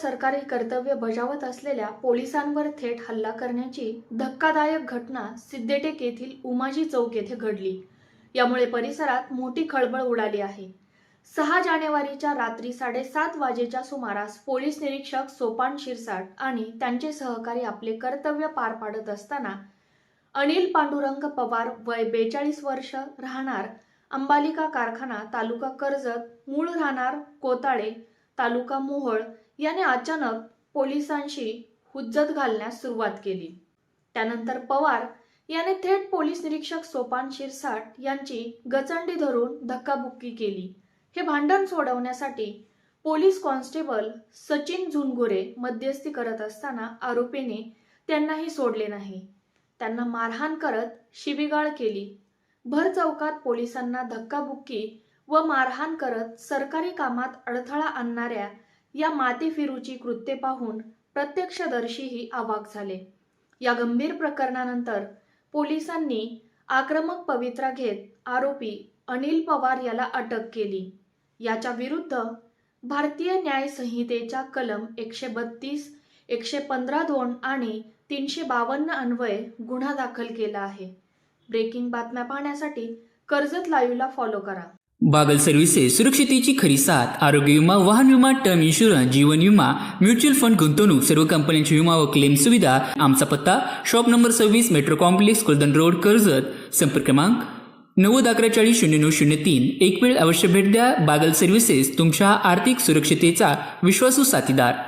सरकारी कर्तव्य बजावत असलेल्या पोलिसांवर थेट हल्ला करण्याची धक्कादायक घटना सिद्देटेक येथील उमाजी चौक येथे घडली। यामुळे परिसरात मोठी खळबळ उडाली आहे। 6 जानेवारीच्या रात्री 7:30 वाजेच्या सुमारास पोलीस निरीक्षक सोपान शिरसाट आणि त्यांचे सहकारी आपले कर्तव्य पार पाडत असताना अनिल पांडुरंग पवार वय 42 वर्ष राहणार अंबालिका कारखाना तालुका कर्जत, मूळ राहणार कोताळे तालुका मोहोळ याने अचानक पोलिसांशी हुज्जत घालण्यास सुरुवात केली। त्यानंतर पवार याने थेट पोलीस निरीक्षक सोपान शिरसाट यांची गचंडी धरून धक्काबुक्की केली। हे भांडण सोडवण्यासाठी पोलीस कॉन्स्टेबल सचिन झुनगुरे मध्यस्थी करत असताना आरोपीने त्यांनाही सोडले नाही। त्यांना मारहाण करत शिवीगाळ केली। भर चौकात पोलिसांना धक्काबुक्की व मारहाण करत सरकारी कामात अडथळा आणणाऱ्या या माथेफिरूची कृत्ये पाहून प्रत्यक्षदर्शीही अवाक झाले। या गंभीर प्रकरणानंतर पोलिसांनी आक्रमक पवित्रा घेत आरोपी अनिल पवार याला अटक केली। याच्या विरुद्ध भारतीय न्याय संहितेच्या कलम 132, 115(2) आणि 352 अन्वये गुन्हा दाखल केला आहे। ब्रेकिंग बातम्या पाहण्यासाठी कर्जत लाईव्हला फॉलो करा। बागल सर्व्हिसेस सुरक्षितेची खरी साथ। आरोग्य विमा, वाहन विमा, टर्म इन्शुरन्स, जीवन विमा, म्युच्युअल फंड, गुंतवणूक, सर्व कंपन्यांची विमा व क्लेम सुविधा। आमचा पत्ता shop number 26, metro complex, Kuldan road, Karjat. संपर्क क्रमांक 9011400903। एक वेळ अवश्य भेट द्या। बागल सर्व्हिसेस, तुमच्या आर्थिक सुरक्षितेचा विश्वासू साथीदार।